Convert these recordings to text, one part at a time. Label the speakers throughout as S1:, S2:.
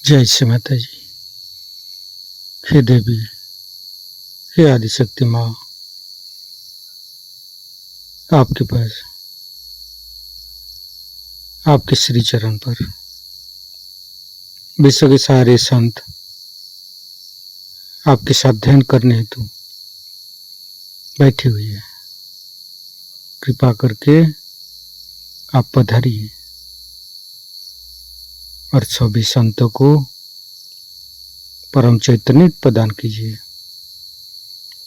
S1: जय श्री माता जी। हे देवी, हे आदिशक्ति माँ, आपके पास आपके श्री चरण पर विश्व के सारे संत आपके साथ ध्यान करने हेतु बैठी हुई है। कृपा करके आप पधारिए और सभी संतों को परम चैतन्य प्रदान कीजिए।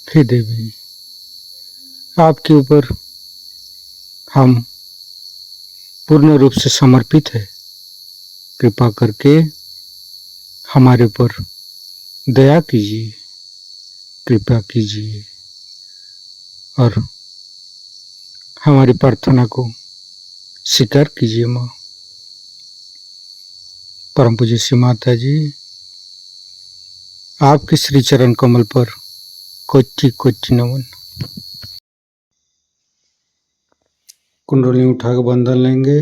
S1: हे देवी, आपके ऊपर हम पूर्ण रूप से समर्पित है। कृपा करके हमारे ऊपर दया कीजिए, कृपा कीजिए और हमारी प्रार्थना को स्वीकार कीजिए। माँ परम पूज्य श्री माता जी, आपके श्री चरण कमल पर कोटि कोटि नमन। कुंडली उठाकर बंधन लेंगे।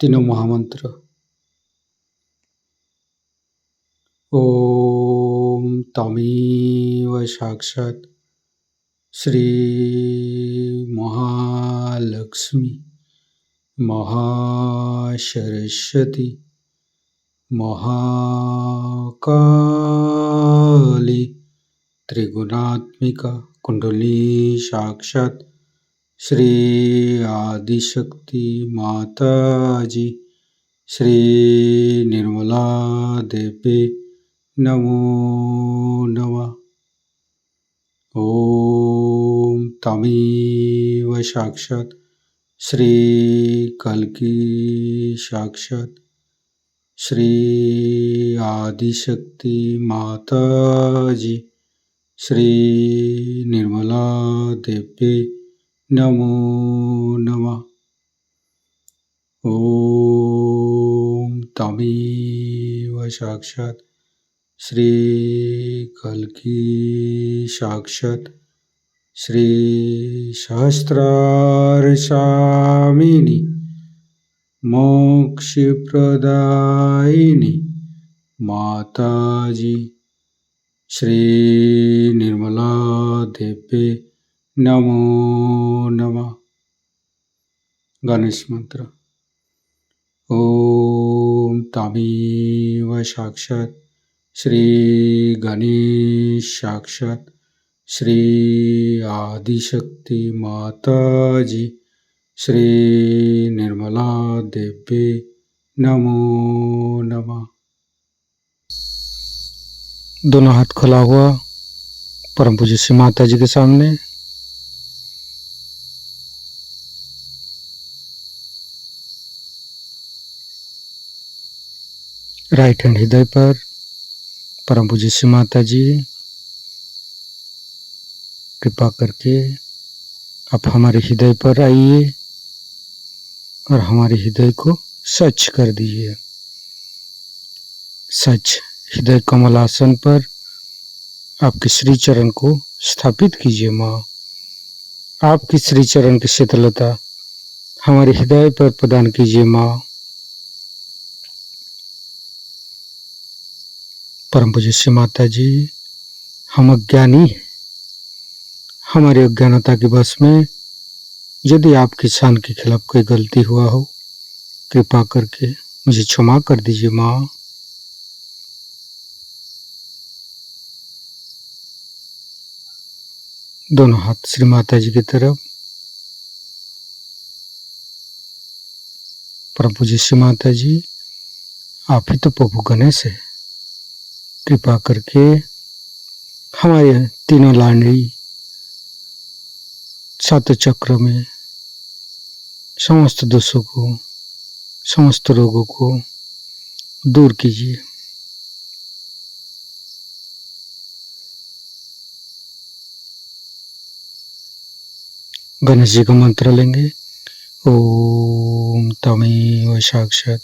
S1: तीनों महामंत्र। ओम तमेव साक्षात् श्री महालक्ष्मी महासरस्वती महाकाली त्रिगुणात्मिका कुंडली साक्षात् श्री आदिशक्ति माता जी श्री निर्मला देवी नमो नमः। ओम तमेव साक्षात् श्री कल्की साक्षात् श्री आदिशक्ति माता जी श्री निर्मला देवी नमो नमः। ओम तमेव साक्षात् श्री कल्की साक्षात् श्री सहस्रार स्वामिनी मोक्ष प्रदायिनी माता जी श्री निर्मला देवी नमो नमः। गणेश मंत्र। ओम तमेव साक्षात् श्री गणेश साक्षात् श्री आदिशक्ति माता जी श्री निर्मला देवी नमो नमः। दोनों हाथ खुला हुआ परम पूज्य श्री माता जी के सामने। राइट हैंड हृदय पर। परम पूज्य श्री माता जी, कृपा करके आप हमारे हृदय पर आइए और हमारे हृदय को स्वच्छ कर दीजिए। सच हृदय कमलासन पर आपके श्री चरण को स्थापित कीजिए। माँ, आपकी श्री चरण की शीतलता हमारे हृदय पर प्रदान कीजिए। माँ, परम पूज्य श्री माता जी, हम अज्ञानी हैं। हमारी अज्ञानता के वश में यदि आपकी शान के खिलाफ कोई गलती हुआ हो, कृपा करके मुझे क्षमा कर दीजिए। माँ, दोनों हाथ श्री माता जी की तरफ। परम पूज्य श्री माता जी, आप ही तो प्रभु गणेश है। कृपा करके हमारे तीनों लाडली सात चक्र में समस्त दोषों को, समस्त रोगों को दूर कीजिए। गणेश जी का मंत्र लेंगे। ओम तमेव साक्षात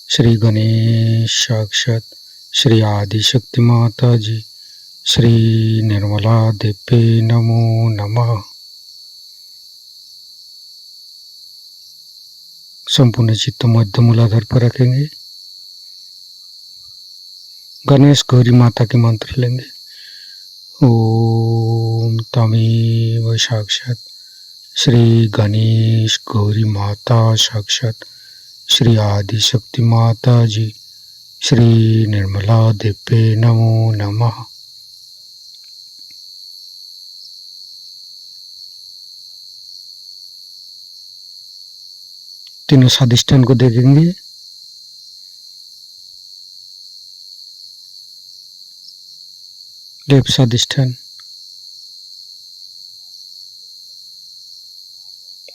S1: श्री गणेश साक्षात श्री आदि शक्ति माता जी श्री निर्मला देवी नमो नमः। संपूर्ण चित्त मध्य मूलाधार पर रखेंगे। गणेश गौरी माता के मंत्र लेंगे। ओम तमेव साक्षात श्री गणेश गौरी माता साक्षात श्री आदि शक्ति माता जी श्री निर्मला देवी नमो नमः। तीनों स्वादिष्ठान को देखेंगे। लेफ्ट स्वादिष्ठान,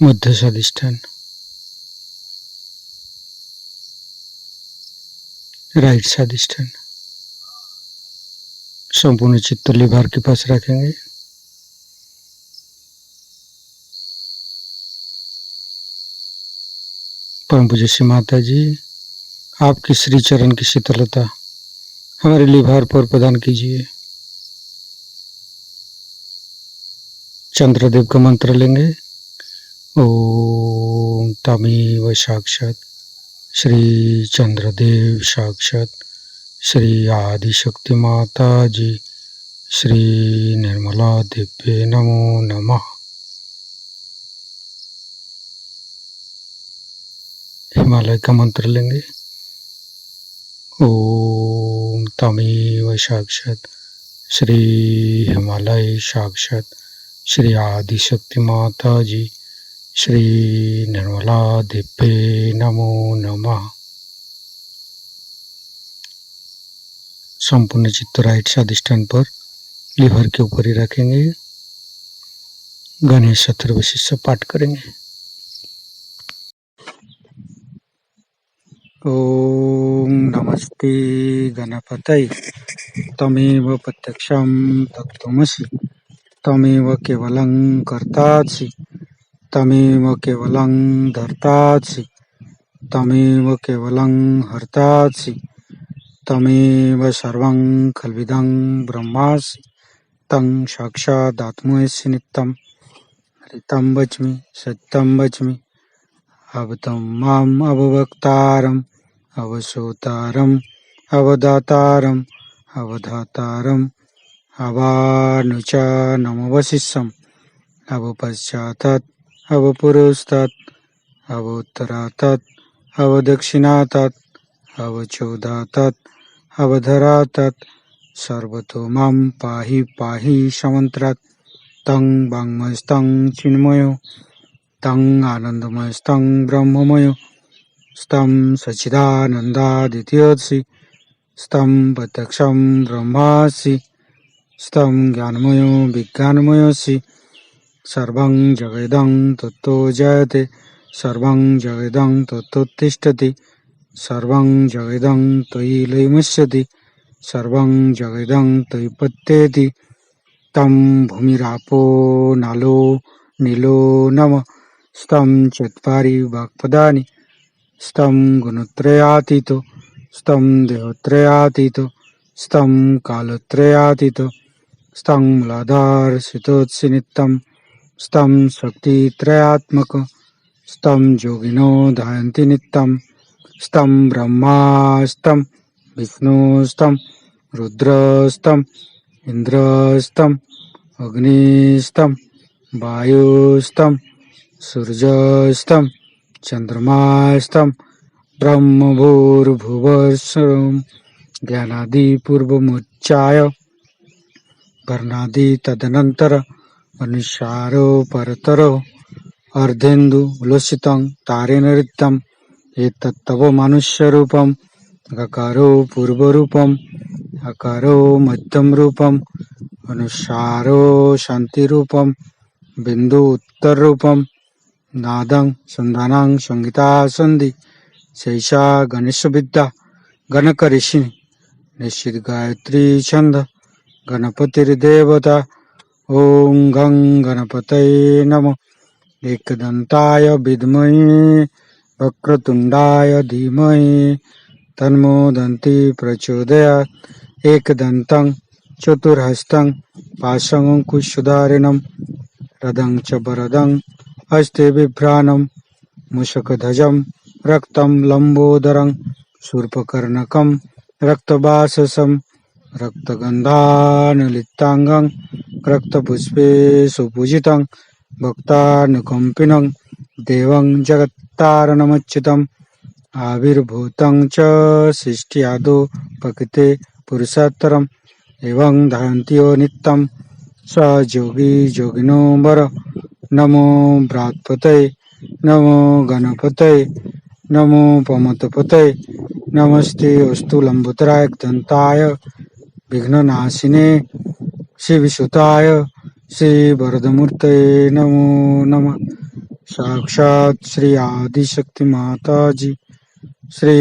S1: मध्य स्वादिष्ठान, राइट स्वादिष्ठान। संपूर्ण चित्त लिभार के पास रखेंगे। परम पूज्य श्री माता जी, आपकी श्री चरण की शीतलता हमारे लिभार पर प्रदान कीजिए। चंद्रदेव का मंत्र लेंगे। ओम तमेव साक्षात श्री चंद्रदेव साक्षात श्री आदि शक्ति माता जी श्री निर्मला देवी नमो नमः। हिमालय का मंत्र लेंगे। ओम तमेव साक्षात श्री हिमालय साक्षात श्री आदि शक्ति माता जी श्री निर्मला देवी नमो नमः। संपूर्ण चित्त राइट स्वादिष्ठान पर लिवर के ऊपर ही रखेंगे। गणेश अथर्वशीर्ष पाठ करेंगे। ओम नमस्ते गणपतये तमेव प्रत्यक्षं तत्त्वमसि तमेव केवलं कर्तासि तमेव केवलं धर्तासि तमेव केवलं हर्तासि तमेव सर्वं खल्विदं ब्रह्मासि तं साक्षादात्मसि नित्यं हरितं वच्मि सत्यं वच्मि अवतं माम् अववक्तारम् अवसोतारम् अवदातारम् अवधातारम् अवानुचानमवशिष्यम् अवपश्चातात् अवपुरस्तात् अवोत्तरातात् अवदक्षिणातात् अवचोदातात् अवधरातात् सर्वतो मां पाहि पाहि समन्त्रात् तं वाङ्मयस्तं चिन्मयो तं आनन्दमयस्तं ब्रह्ममयो स्तं सच्चिदानन्दादित्यसि स्तं प्रत्यक्षं ब्रह्मासि स्तं ज्ञानमयो विज्ञानमयोऽसि सर्वं जगदं तत्तो जयते सर्वं जगदं तत्तोत्तिष्ठति सर्वं जगदं त्वयि लयमस्यति सर्वं जगदं त्वयि पत्येति तं भूमिरापो नालो नीलो नमः स्तं चत्वारि वाक्पदानि स्तं गुणत्रयातीतो स्तं देहत्रयातीतो स्तं कालत्रयातीतो स्तं मूलाधारस्थितोऽसि नित्यं स्तं शक्तित्रयात्मक स्तं योगिनो ध्यायन्ति नित्यं स्तं ब्रह्मास्तं विष्णुस्तं रुद्रस्तं इन्द्रस्तं अग्निस्तं वायुस्तं सूर्यस्तं चन्द्रमास्तं ब्रह्मभूर्भुवस्सुरं ज्ञानादिपूर्वमुच्चाय वर्णादि तदनन्तर अनुसारो परतरो अर्धेन्दु उल्लसितं तारेण ऋतं एतत्तव मनुष्यरूपम् अकारो पूर्वरूपम् अकारो मध्यम रूपम् अनुसारो शान्तिरूपम् बिन्दु उत्तररूपम् नादं सन्धानं संगीता सन्धि शैषा गणेशविद्या गणक ऋषि निश्चित गायत्री छंद गणपतिर्देवता ओम गं गणपतये नमः। एकदंताय विद्महे वक्रतुंडाय धीमहि तन्नो दन्ति प्रचोदयात्। एकदन्तं चतुर्हस्तं पाशमङ्कुशधारिणं रदं च वरदं हस्ते बिभ्राणं मूषकध्वजं रक्तं लम्बोदरं शूर्पकर्णकं रक्तवाससं रक्तगन्धानुलिप्ताङ्गं रक्तपुष्पे सुपूजितं भक्तानुकम्पिनं देवं जगत्तारणमच्युतम् आविर्भूतं च सृष्ट्यादौ प्रकृते पुरुषोत्तरम् एवं धान्त्यो नित्यं स योगी योगिनो वर। नमो बृहत्पतये नमो गणपतये नमो पमतपतये नमस्ते अस्तु लंबोदराय दंताय विघ्ननाशिने शिवसुताय श्रीवरदमूर्तये नमो नमः। साक्षात् श्री आदिशक्ति माता जी श्री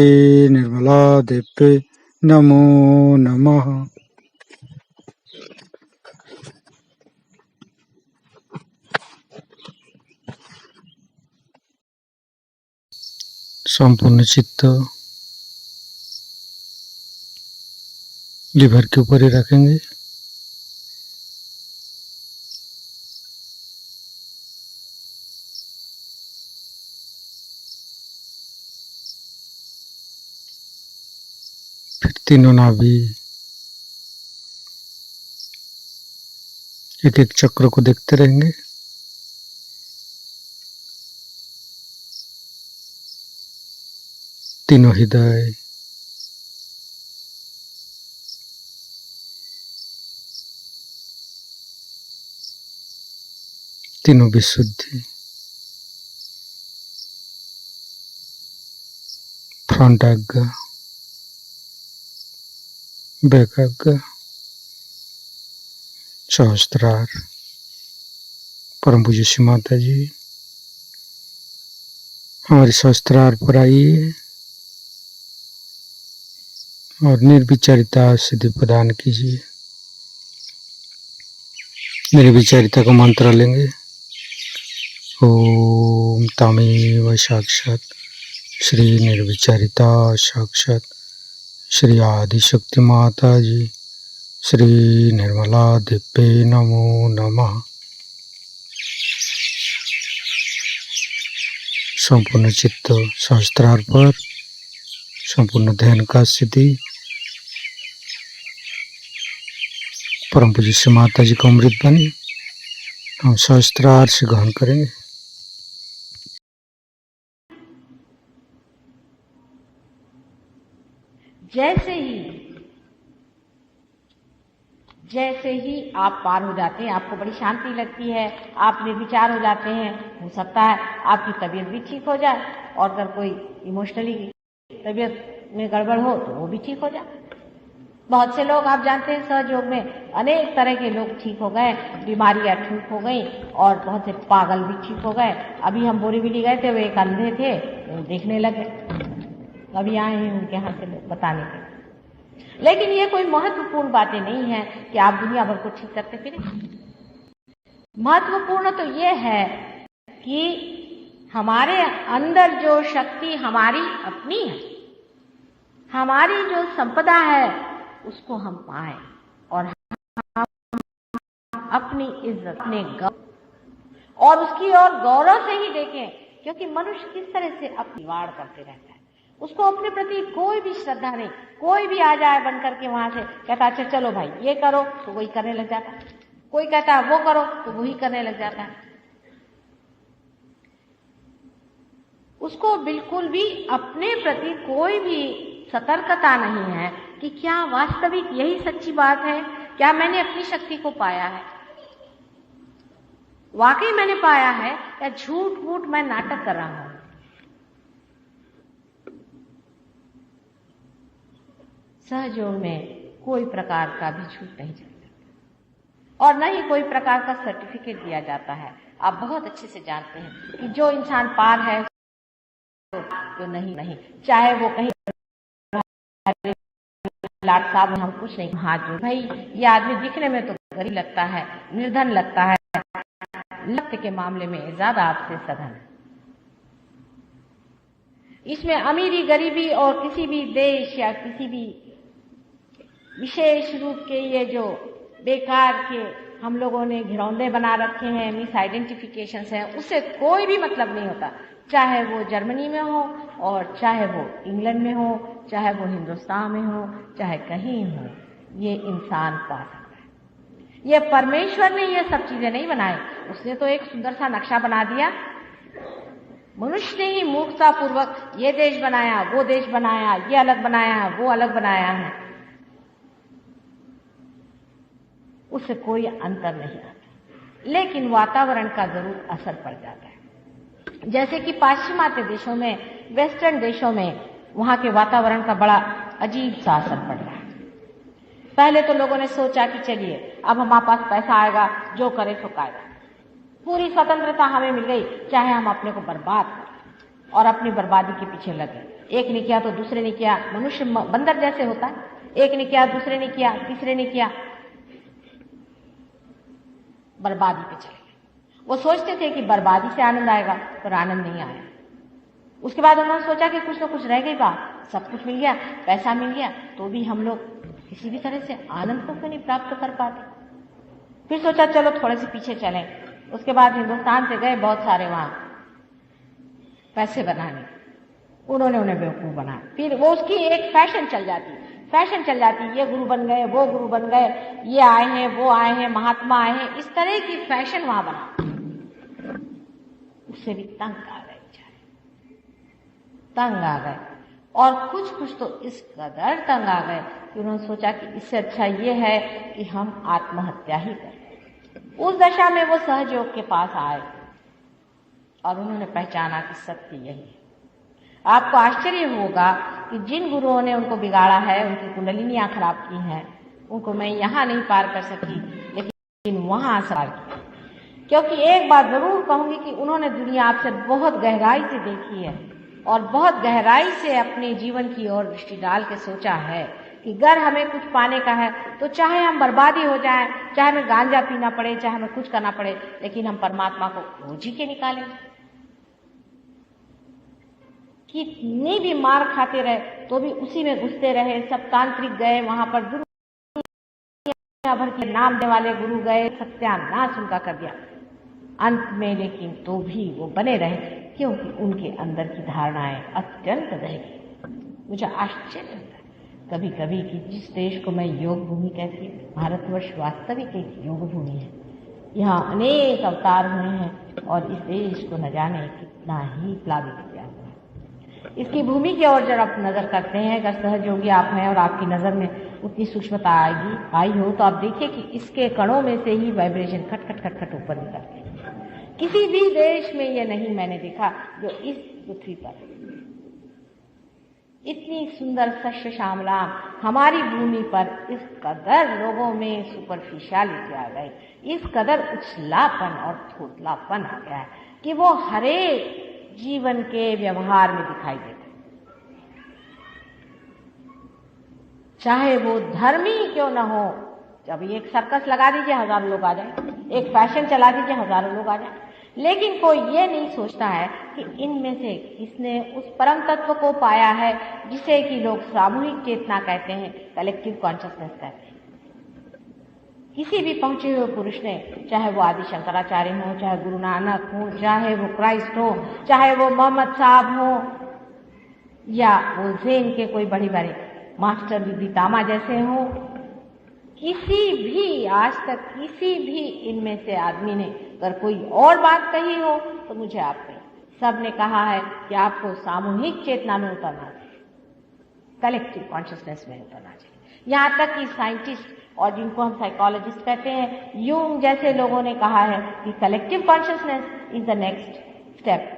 S1: निर्मला देवी नमो नमः। संपूर्ण चित्त लीवर के ऊपर ही रखेंगे। फिर तीनों नाभि एक एक चक्र को देखते रहेंगे। तीनों हृदय तीनों विशुद्धि फ्रंट आज्ञा बैक आज्ञा सहस्त्रार। परम पूज्य श्री माता जी हमारे सहस्त्रार पर आइए और निर्विचारिता सिद्धि प्रदान कीजिए। निर्विचारिता का मंत्र लेंगे। ओम तमेव साक्षात श्री निर्विचारिता साक्षात श्री आदिशक्ति माता जी श्री निर्मला देवी नमो नमः। संपूर्ण चित्त सहस्त्रार पर संपूर्ण ध्यान का स्थिति परम पूज्य श्री माता जी का अमृत बनी हम सहस्त्रार से ग्रहण करेंगे।
S2: जैसे ही आप पार हो जाते हैं, आपको बड़ी शांति लगती है, आप निर्विचार हो जाते हैं, हो सकता है आपकी तबीयत भी ठीक हो जाए, और अगर कोई इमोशनली तबीयत में गड़बड़ हो तो वो भी ठीक हो जाए। बहुत से लोग आप जानते हैं सहयोग में अनेक तरह के लोग ठीक हो गए, बीमारियां ठीक हो गई, और बहुत से पागल भी ठीक हो गए। अभी हम बोरीवली गए थे, वो एक अंधे थे, वो देखने लगे, अभी आए हैं उनके यहाँ से लोग बताने के। लेकिन ये कोई महत्वपूर्ण बातें नहीं है कि आप दुनिया भर को ठीक करते फिरें। महत्वपूर्ण तो ये है कि हमारे अंदर जो शक्ति हमारी अपनी है, हमारी जो संपदा है, उसको हम पाएं और हम अपनी इज्जत, अपने गौरव और उसकी और गौरव से ही देखें, क्योंकि मनुष्य किस तरह से अपनी वाड़ करते रहता है। उसको अपने प्रति कोई भी श्रद्धा नहीं। कोई भी आ जाए बन करके वहां से, कहता अच्छा चलो भाई ये करो, तो वही करने लग जाता है। कोई कहता वो करो, तो वही करने लग जाता है। उसको बिल्कुल भी अपने प्रति कोई भी सतर्कता नहीं है कि क्या वास्तविक यही सच्ची बात है, क्या मैंने अपनी शक्ति को पाया है, वाकई मैंने पाया है, या झूठ मूठ मैं नाटक कर रहा हूं। सहयोग में कोई प्रकार का भी झूठ नहीं चल सकता, और न ही कोई प्रकार का सर्टिफिकेट दिया जाता है। आप बहुत अच्छे से जानते हैं कि जो इंसान पार है तो नहीं, चाहे वो कहीं लाट साहब हम कुछ नहीं, हाथ जोड़ भाई ये आदमी दिखने में तो गरीब लगता है, निर्धन लगता है, लक्ष्य के मामले में ज्यादा आपसे सघन है। इसमें अमीरी गरीबी और किसी भी देश या किसी भी विशेष रूप के ये जो बेकार के हम लोगों ने घिरौंदे बना रखे हैं, मिस आइडेंटिफिकेशंस हैं, उससे कोई भी मतलब नहीं होता। चाहे वो जर्मनी में हो और चाहे वो इंग्लैंड में हो, चाहे वो हिंदुस्तान में हो, चाहे कहीं हो, ये इंसान पा सकता है। ये परमेश्वर ने ये सब चीजें नहीं बनाई, उसने तो एक सुंदर सा नक्शा बना दिया। मनुष्य ने ही मूर्खता पूर्वक ये देश बनाया, वो देश बनाया, ये अलग बनाया है, वो अलग बनाया है, उससे कोई अंतर नहीं आता। लेकिन वातावरण का जरूर असर पड़ जाता है। जैसे कि पाश्चिमात्य देशों में, वेस्टर्न देशों में, वहां के वातावरण का बड़ा अजीब सा असर पड़ रहा है। पहले तो लोगों ने सोचा कि चलिए अब हमारे पास पैसा आएगा, जो करे सो खाएगा, पूरी स्वतंत्रता हमें मिल गई, चाहे हम अपने को बर्बाद करें और अपनी बर्बादी के पीछे लगे। एक ने किया तो दूसरे ने किया, मनुष्य बंदर जैसे होता है, एक ने किया दूसरे ने किया तीसरे ने किया, बर्बादी पे चले गए। वो सोचते थे कि बर्बादी से आनंद आएगा, पर आनंद नहीं आया। उसके बाद उन्होंने सोचा कि कुछ ना कुछ रह गई बात, सब कुछ मिल गया, पैसा मिल गया, तो भी हम लोग किसी भी तरह से आनंद को क्यों नहीं प्राप्त कर पाते। फिर सोचा चलो थोड़े से पीछे चलें। उसके बाद हिंदुस्तान से गए बहुत सारे वहां पैसे बनाने, उन्होंने उन्हें बेवकूफ बनाया। फिर वो उसकी एक फैशन चल जाती, ये गुरु बन गए, वो गुरु बन गए, ये आए हैं, वो आए हैं, महात्मा आए हैं, इस तरह की फैशन वहां बना। उससे भी तंग आ गए, तंग आ गए, और कुछ तो इस कदर तंग आ गए कि उन्होंने सोचा कि इससे अच्छा ये है कि हम आत्महत्या ही करें। उस दशा में वो सहयोग के पास आए और उन्होंने पहचाना कि सत्य यही है। आपको आश्चर्य होगा कि जिन गुरुओं ने उनको बिगाड़ा है, उनकी कुंडलिनियां खराब की हैं, उनको मैं यहां नहीं पार कर सकी, लेकिन वहां सवार की। क्योंकि एक बात जरूर कहूंगी कि उन्होंने दुनिया आपसे बहुत गहराई से देखी है और बहुत गहराई से अपने जीवन की ओर दृष्टि डाल के सोचा है कि अगर हमें कुछ पाने का है तो चाहे हम बर्बादी हो जाए, चाहे हमें गांजा पीना पड़े, चाहे हमें कुछ करना पड़े, लेकिन हम परमात्मा को खोज ही के निकालेंगे। कितनी भी मार खाते रहे तो भी उसी में घुसते रहे। सब तांत्रिक गए वहां पर, दुनिया भर के नाम देने वाले गुरु गए, सत्यानाश उनका कर दिया अंत में, लेकिन तो भी वो बने रहे क्योंकि उनके अंदर की धारणाएं अत्यंत गहरी। मुझे आश्चर्य होता है कभी कभी कि जिस देश को मैं योग भूमि कहती हूँ, भारतवर्ष वास्तविक एक योग भूमि है। यहाँ अनेक अवतार हुए हैं और इस देश को न जाने कितना ही प्लावित किया हुआ है। इसकी भूमि की ओर जब आप नजर करते हैं, अगर सहयोगी आप हैं और आपकी नजर में उतनी सूक्ष्मता आई हो, तो आप देखिए कि इसके कणों में से ही वाइब्रेशन खट खट खट खट ऊपर निकलते हैं। किसी भी देश में यह नहीं मैंने देखा जो इस पृथ्वी पर इतनी सुंदर सस्य श्यामला हमारी भूमि पर इस कदर लोगों में सुपरफिशियलिटी आ गई, इस कदर उछलापन और थोथलापन आ गया है कि वो हरेक जीवन के व्यवहार में दिखाई देता है। चाहे वो धर्मी क्यों न हो, जब एक सर्कस लगा दीजिए हजारों लोग आ जाए, एक फैशन चला दीजिए हजारों लोग आ जाए, लेकिन कोई ये नहीं सोचता है कि इनमें से किसने उस परम तत्व को पाया है जिसे कि लोग सामूहिक चेतना कहते हैं, कलेक्टिव कॉन्शियसनेस कहते हैं। किसी भी पहुंचे हुए पुरुष ने, चाहे वो आदि शंकराचार्य हो, चाहे गुरु नानक हो, चाहे वो क्राइस्ट हो, चाहे वो मोहम्मद साहब हो, या वो ज़ेन के कोई बड़ी बड़ी मास्टर विदितामा जैसे हो, किसी भी आज तक किसी भी इनमें से आदमी ने अगर कोई और बात कही हो तो मुझे आप कहें। सब ने कहा है कि आपको सामूहिक चेतना में उतरना चाहिए, कलेक्टिव कॉन्शियसनेस में उतरना चाहिए। यहाँ तक कि साइंटिस्ट और जिनको हम साइकोलॉजिस्ट कहते हैं, यूंग जैसे लोगों ने कहा है कि collective consciousness is the next step.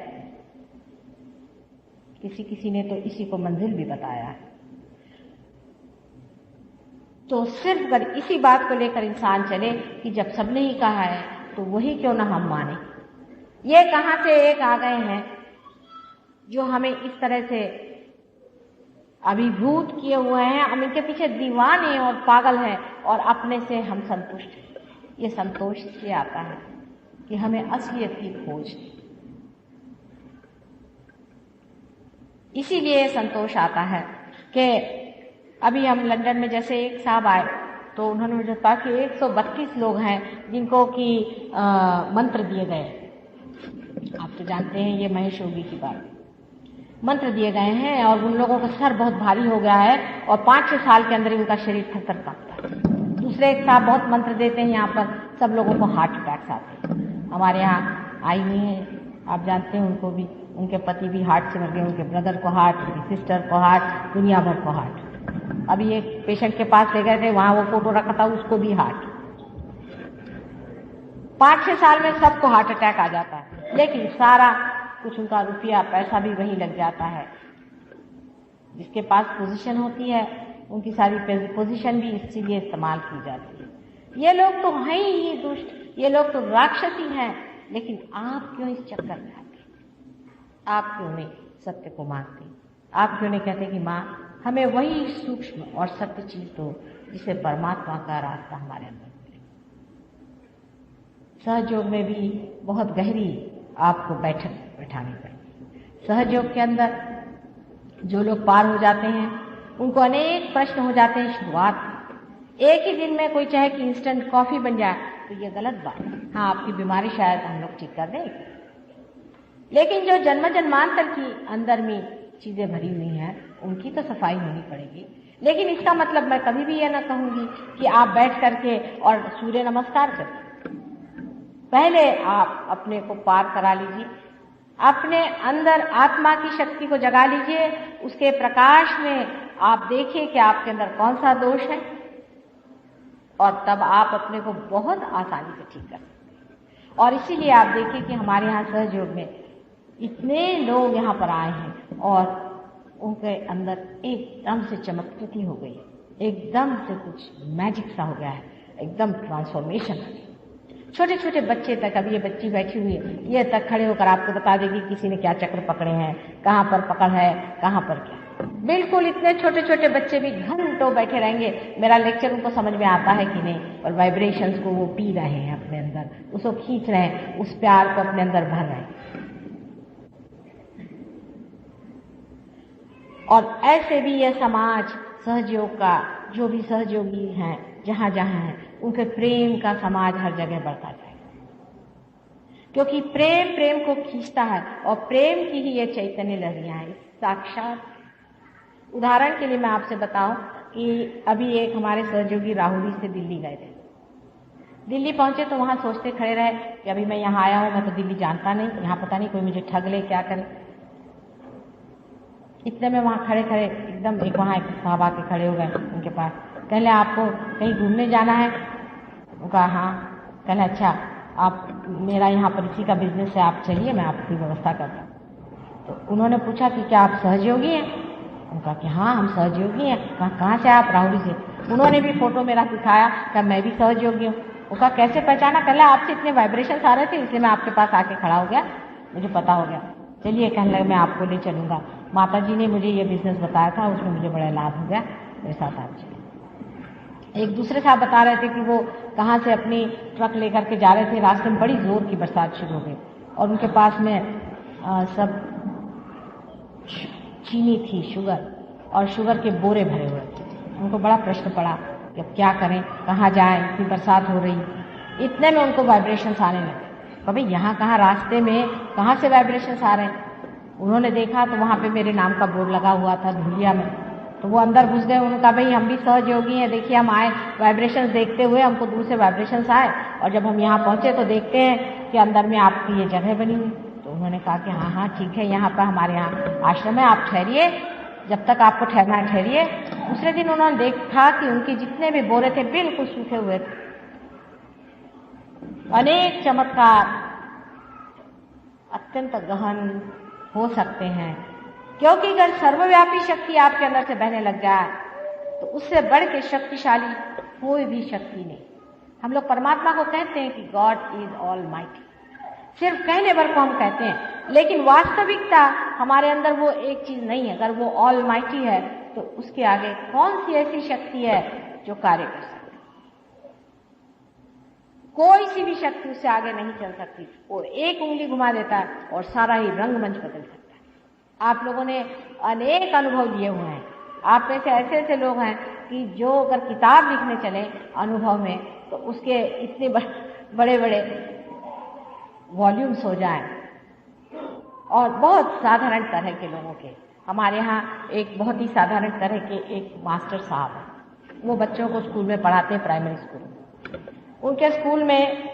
S2: किसी ने तो इसी को मंजिल भी बताया है। तो सिर्फ अगर इसी बात को लेकर इंसान चले कि जब सबने ही कहा है तो वही क्यों ना हम माने। ये कहां से एक आ गए हैं जो हमें इस तरह से अभिभूत किए हुए हैं, हम इनके पीछे दीवाने और पागल हैं और अपने से हम संतुष्ट हैं। ये संतोष से आता है कि हमें असलियत की खोज है, इसीलिए संतोष आता है कि अभी हम लंदन में जैसे एक साहब आए तो उन्होंने मुझे कहा कि 132 लोग हैं जिनको कि मंत्र दिए गए। आप तो जानते हैं ये महेश योगी की बात, मंत्र दिए गए हैं और उन लोगों का सर बहुत भारी हो गया है और 5-6 साल के अंदर ही उनका शरीर थर-थर कांपता है। दूसरे एक साहब बहुत मंत्र देते हैं, यहाँ पर सब लोगों को हार्ट अटैक्स आते हैं। हमारे यहाँ आई हुई हैं, आप जानते हैं उनको भी, उनके पति भी हार्ट से मर गए, उनके ब्रदर को हार्ट, उनकी सिस्टर को हार्ट, दुनिया भर को हार्ट। अभी एक पेशेंट के पास ले गए थे, वहां वो फोटो रखा था, उसको भी हार्ट। 5-6 साल में सबको हार्ट अटैक आ जाता है, लेकिन सारा कुछ उनका रुपया पैसा भी वहीं लग जाता है। जिसके पास पोजीशन होती है उनकी सारी पोजीशन भी इसीलिए इस्तेमाल की जाती है। ये लोग तो हैं ही दुष्ट, ये लोग तो राक्षस ही हैं, लेकिन आप क्यों इस चक्कर में आते? आप क्यों नहीं सत्य को मानते? आप क्यों नहीं कहते कि माँ हमें वही सूक्ष्म और सत्य चीज दो जिसे परमात्मा का रास्ता हमारे अंदर मिले। सहयोग में भी बहुत गहरी आपको बैठानी पड़ेगी। सहयोग के अंदर जो लोग पार हो जाते हैं उनको अनेक प्रश्न हो जाते हैं शुरुआत में। एक ही दिन में कोई चाहे कि इंस्टेंट कॉफी बन जाए तो ये गलत बात है। हाँ, आपकी बीमारी शायद हम लोग ठीक कर दें, लेकिन जो जन्म जन्मांतर की अंदर में चीजें भरी हुई हैं उनकी तो सफाई होनी पड़ेगी। लेकिन इसका मतलब मैं कभी भी यह ना कहूंगी कि आप बैठ करके और सूर्य नमस्कार करें। पहले आप अपने को पार करा लीजिए, अपने अंदर आत्मा की शक्ति को जगा लीजिए। उसके प्रकाश में आप देखिए कि आपके अंदर कौन सा दोष है और तब आप अपने को बहुत आसानी से ठीक कर सकते हैं। और इसीलिए आप देखिए कि हमारे यहाँ सहयोग में इतने लोग यहाँ पर आए हैं और उनके अंदर एकदम से चमत्कृति हो गई, एकदम से कुछ मैजिक सा हो गया है, एकदम ट्रांसफॉर्मेशन आ गई। छोटे छोटे बच्चे तक, अभी ये बच्ची बैठी हुई है, ये तक खड़े होकर आपको बता देगी किसी ने क्या चक्र पकड़े हैं, कहाँ पर पकड़ है, कहाँ पर क्या। बिल्कुल इतने छोटे छोटे बच्चे भी घंटों बैठे रहेंगे, मेरा लेक्चर उनको समझ में आता है कि नहीं, और वाइब्रेशंस को वो पी रहे हैं अपने अंदर, उसको खींच रहे हैं, उस प्यार को अपने अंदर भर रहे हैं। और ऐसे भी यह समाज सहयोग का, जो भी सहयोगी हैं जहां जहां हैं, उनके प्रेम का समाज हर जगह बढ़ता जाएगा, क्योंकि प्रेम प्रेम को खींचता है और प्रेम की ही ये चैतन्य लहरियां हैं साक्षात। उदाहरण के लिए मैं आपसे बताऊं कि अभी एक हमारे सहयोगी राहुल से दिल्ली गए थे। दिल्ली पहुंचे तो वहां सोचते खड़े रहे कि अभी मैं यहाँ आया हूं, मैं तो दिल्ली जानता नहीं, यहाँ पता नहीं कोई मुझे ठग ले, क्या करे। इतने में वहां खड़े खड़े एकदम एक साहब आके खड़े हो गए उनके पास। कहले आपको कहीं घूमने जाना है? उनका हाँ। कहले अच्छा, आप मेरा यहाँ पर इसी का बिजनेस है, आप चलिए मैं आपकी व्यवस्था करता हूँ। तो उन्होंने पूछा कि क्या आप सहयोगी हैं? उनका कि हाँ हम सहयोगी हैं। कहाँ से? आप राहुल से। उन्होंने भी फोटो मेरा दिखाया कि मैं भी सहयोगी हूँ। उनका कैसे पहचाना? कहला आपसे इतने वाइब्रेशन आ रहे थे इसलिए मैं आपके पास आके खड़ा हो गया, मुझे पता हो गया। चलिए, कहने लगे मैं आपको ले चलूंगा, माता जी ने मुझे ये बिजनेस बताया था, उसमें मुझे बड़ा लाभ हो गया, मेरे साथ आप चलिए। एक दूसरे साहब बता रहे थे कि वो कहाँ से अपनी ट्रक लेकर के जा रहे थे, रास्ते में बड़ी जोर की बरसात शुरू हो गई और उनके पास में सब चीनी थी, शुगर, और शुगर के बोरे भरे हुए थे। उनको बड़ा प्रश्न पड़ा कि अब क्या करें, कहाँ जाएं, इतनी बरसात हो रही। इतने में उनको वाइब्रेशंस आने लगे। कभी यहाँ कहाँ रास्ते में कहाँ से वाइब्रेशंस आ रहे हैं? उन्होंने देखा तो वहाँ पे मेरे नाम का बोर्ड लगा हुआ था धुलिया में, तो वो अंदर घुस गए। उन्होंने कहा भाई हम भी सहयोगी हैं, देखिए हम आए वाइब्रेशंस देखते हुए, हमको दूर से वाइब्रेशंस आए और जब हम यहाँ पहुँचे तो देखते हैं कि अंदर में आपकी ये जगह बनी हुई। तो उन्होंने कहा कि हाँ हाँ ठीक है, यहाँ पर हमारे यहाँ आश्रम है, आप ठहरिए, जब तक आपको ठहरना है ठहरिए। दूसरे दिन उन्होंने देखा कि उनके जितने भी बोरे थे बिल्कुल सूखे हुए थे। अनेक चमत्कार अत्यंत गहन हो सकते हैं, क्योंकि अगर सर्वव्यापी शक्ति आपके अंदर से बहने लग जाए तो उससे बढ़ के शक्तिशाली कोई भी शक्ति नहीं। हम लोग परमात्मा को कहते हैं कि गॉड इज ऑल माइटी, सिर्फ कहने भर को हम कहते हैं, लेकिन वास्तविकता हमारे अंदर वो एक चीज नहीं है। अगर वो ऑल माइटी है तो उसके आगे कौन सी ऐसी शक्ति है जो कार्य कर सकती? कोई सी भी शक्ति उससे आगे नहीं चल सकती। वो एक उंगली घुमा देता है और सारा ही रंगमंच बदल सकता है। आप लोगों ने अनेक अनुभव लिए हुए हैं। आप में से ऐसे ऐसे लोग हैं कि जो अगर किताब लिखने चले अनुभव में तो उसके इतने बड़े बड़े वॉल्यूम्स हो जाएं। और बहुत साधारण तरह के लोगों के, हमारे यहाँ एक बहुत ही साधारण तरह के एक मास्टर साहब हैं। वो बच्चों को स्कूल में पढ़ाते हैं, प्राइमरी स्कूल में। उनके स्कूल में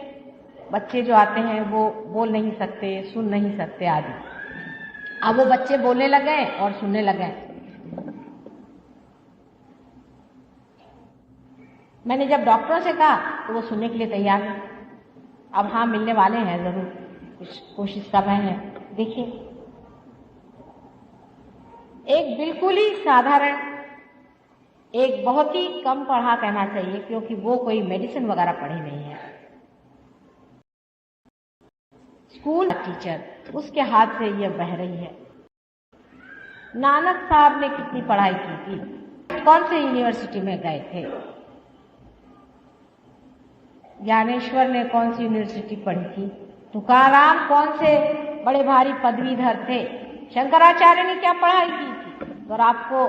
S2: बच्चे जो आते हैं वो बोल नहीं सकते, सुन नहीं सकते आदि। अब वो बच्चे बोलने लगे और सुनने लगे। मैंने जब डॉक्टरों से कहा तो वो सुनने के लिए तैयार हैं। अब हाँ, मिलने वाले हैं, जरूर कुछ कोशिश कर रहे हैं। देखिए, एक बिल्कुल ही साधारण, एक बहुत ही कम पढ़ा कहना चाहिए क्योंकि वो कोई मेडिसिन वगैरह पढ़ी नहीं है, स्कूल टीचर, उसके हाथ से ये बह रही है। नानक साहब ने कितनी पढ़ाई की थी, कौन से यूनिवर्सिटी में गए थे, ज्ञानेश्वर ने कौन सी यूनिवर्सिटी पढ़ी थी, तुकाराम कौन से बड़े भारी पदवीधर थे, शंकराचार्य ने क्या पढ़ाई की थी। अगर आपको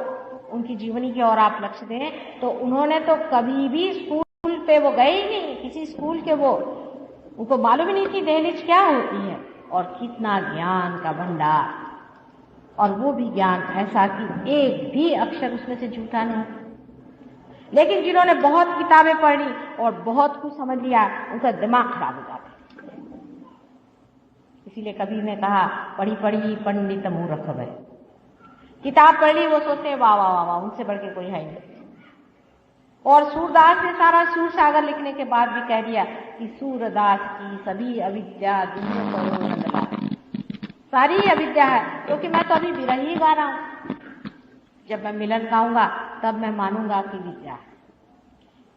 S2: उनकी जीवनी की और आप लक्ष्य दें तो उन्होंने तो कभी भी स्कूल पे वो गए ही नहीं, किसी स्कूल के वो, उनको मालूम ही नहीं थी दहलीज क्या होती है। और कितना ज्ञान का भंडार, और वो भी ज्ञान ऐसा कि एक भी अक्षर उसमें से झूठा नहीं। लेकिन जिन्होंने बहुत किताबें पढ़ ली और बहुत कुछ समझ लिया, उनका दिमाग खराब हो जाता है। इसीलिए कबीर ने कहा, पढ़ी पढ़ी पंडित मूर्ख भय। किताब पढ़ ली, वो सोचते हैं वाह वाह वाह वाह, उनसे बढ़ के कोई है नहीं। और सूरदास ने सारा सूर सागर लिखने के बाद भी कह दिया कि सूरदास की सभी अविद्या दुनिया को सारी अविद्या है, क्योंकि मैं तो अभी विरह ही गा रहा हूं। जब मैं मिलन गाऊंगा तब मैं मानूंगा कि विद्या है।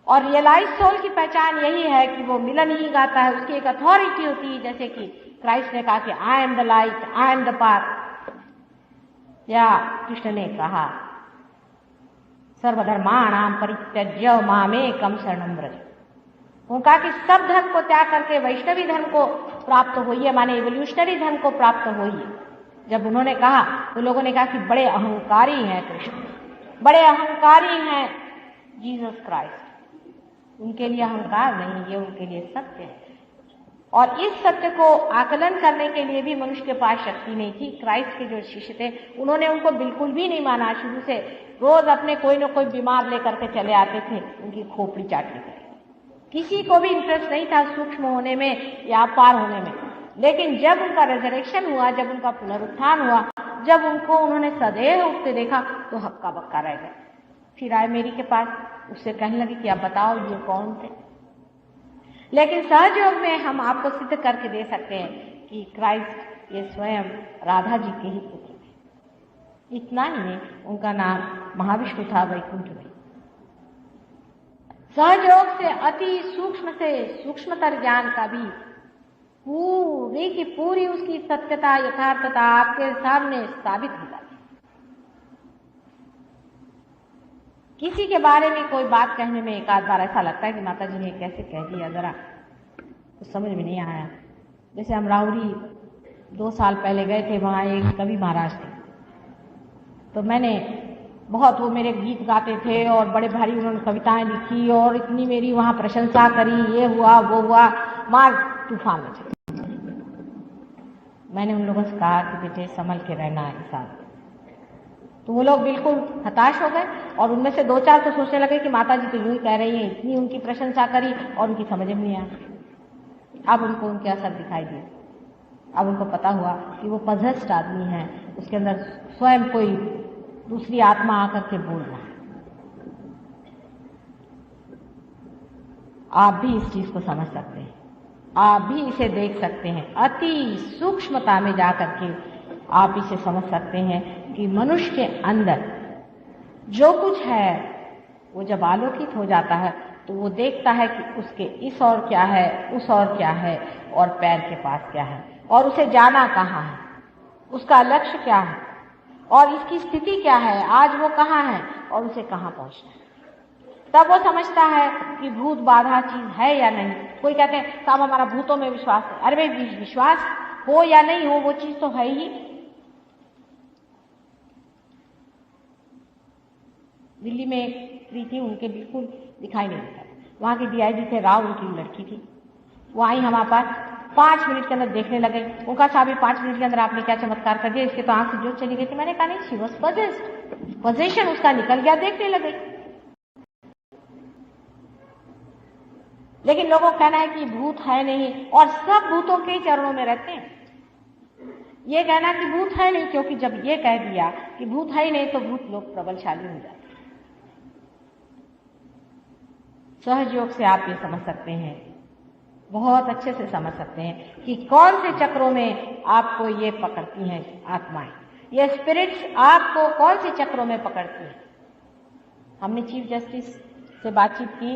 S2: और रियलाइज सोल की पहचान यही है कि वो मिलन ही गाता है, उसकी एक अथॉरिटी होती है। जैसे कि क्राइस्ट ने कहा कि I am the light, I am the path, या कृष्ण ने कहा सर्वधर्माणाम परित्यज्य मामेकम शरणं व्रज। उन्होंने कहा कि सब धर्म को त्याग करके वैष्णवी धर्म को प्राप्त होइए, माने इवोल्यूशनरी धर्म को प्राप्त होइए। जब उन्होंने कहा तो लोगों ने कहा कि बड़े अहंकारी हैं कृष्ण, बड़े अहंकारी हैं जीसस क्राइस्ट। उनके लिए अहंकार नहीं, ये उनके लिए सत्य है। और इस सत्य को आकलन करने के लिए भी मनुष्य के पास शक्ति नहीं थी। क्राइस्ट के जो शिष्य थे उन्होंने उनको बिल्कुल भी नहीं माना। शुरू से रोज अपने कोई न कोई बीमार लेकर के चले आते थे, उनकी खोपड़ी चाटने के लिए। किसी को भी इंटरेस्ट नहीं था सूक्ष्म होने में या पार होने में। लेकिन जब उनका रेजरेक्शन हुआ, जब उनका पुनरुत्थान हुआ, जब उनको उन्होंने सदैव उठते देखा तो हक्का बक्का रह गए। फिर आए मेरी के पास, उससे कहने लगे कि आप बताओ ये कौन थे। लेकिन सहयोग में हम आपको सिद्ध करके दे सकते हैं कि क्राइस्ट ये स्वयं राधा जी के ही पुत्र थे। इतना ही नहीं, उनका नाम महाविष्णु था वैकुंठ में। सहयोग से अति सूक्ष्म से सूक्ष्मतर ज्ञान का भी पूरी की पूरी उसकी सत्यता यथार्थता आपके सामने साबित हो जाती है। किसी के बारे में कोई बात कहने में एक आध बार ऐसा लगता है कि माता जी ने कैसे कह दिया, जरा कुछ समझ में नहीं आया। जैसे हम राउरी 2 साल पहले गए थे, वहाँ एक कवि महाराज थे, तो मैंने बहुत, वो मेरे गीत गाते थे और बड़े भारी उन्होंने कविताएं लिखी और इतनी मेरी वहाँ प्रशंसा करी, ये हुआ वो हुआ, मार तूफान में चले। मैंने उन लोगों से कहा कि बेटे संभल के रहना है साथ। तो वो लोग बिल्कुल हताश हो गए और उनमें से 2-4 तो सोचने लगे कि माता जी तो यूं ही कह रही हैं, इतनी उनकी प्रशंसा करी और उनकी समझ में नहीं आया। अब उनको उनके असर दिखाई दिए। अब उनको पता हुआ कि वो पॉजेस्ड आदमी है, उसके अंदर स्वयं कोई दूसरी आत्मा आकर के बोल रहा है। आप भी इस चीज को समझ सकते हैं, आप भी इसे देख सकते हैं। अति सूक्ष्मता में जाकर के आप इसे समझ सकते हैं कि मनुष्य के अंदर जो कुछ है वो जब आलोकित हो जाता है तो वो देखता है कि उसके इस और क्या है, उस और क्या है, और पैर के पास क्या है, और उसे जाना कहाँ है, उसका लक्ष्य क्या है। और इसकी स्थिति क्या है, आज वो कहाँ है और उसे कहाँ पहुंचना है। तब वो समझता है कि भूत बाधा चीज है या नहीं। कोई कहते हैं साहब हमारा भूतों में विश्वास है। अरे भाई, विश्वास हो या नहीं हो, वो चीज तो है ही। दिल्ली में एक स्त्री थी, उनके बिल्कुल दिखाई नहीं देता। वहां के डीआईजी थे राव, उनकी लड़की थी। वो आई हमारे पास, 5 मिनट के अंदर देखने लगे। उनका साहब 5 मिनट के अंदर आपने क्या चमत्कार कर दिया, इसके तो आंख से जोत चली गई थी। मैंने कहा नहीं, शी वाज पजेस्ड, पोजेशन उसका निकल गया, देखने लगे। लेकिन लोगों का कहना है कि भूत है नहीं, और सब भूतों के चरणों में रहते हैं। ये कहना कि भूत है नहीं, क्योंकि जब ये कह दिया कि भूत है ही नहीं तो भूत लोग प्रबलशाली हो जाते। सहज योग से आप ये समझ सकते हैं, बहुत अच्छे से समझ सकते हैं कि कौन से चक्रों में आपको ये पकड़ती हैं आत्माएं, ये स्पिरिट्स आपको कौन से चक्रों में पकड़ती हैं। हमने चीफ जस्टिस से बातचीत की,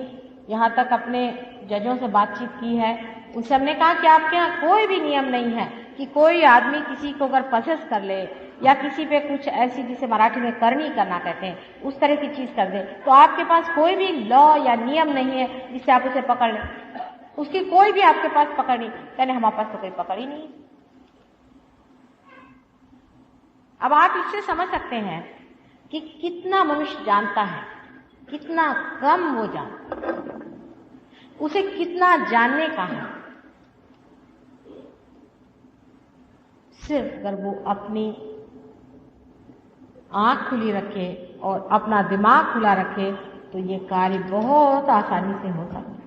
S2: यहाँ तक अपने जजों से बातचीत की है। उन सब ने कहा कि आपके यहाँ कोई भी नियम नहीं है कि कोई आदमी किसी को अगर पसेस कर ले या किसी पे कुछ ऐसी, जिसे मराठी में करनी करना कहते हैं, उस तरह की चीज कर दे, तो आपके पास कोई भी लॉ या नियम नहीं है जिससे आप उसे पकड़ लें। उसकी कोई भी आपके पास पकड़ नहीं। कहने हमारे पास तो कोई पकड़ ही नहीं। अब आप इससे समझ सकते हैं कि कितना मनुष्य जानता है, कितना कम वो जानता है, उसे कितना जानने का है। सिर्फ अगर वो अपनी आंख खुली रखे और अपना दिमाग खुला रखे तो ये कार्य बहुत आसानी से हो सकता है।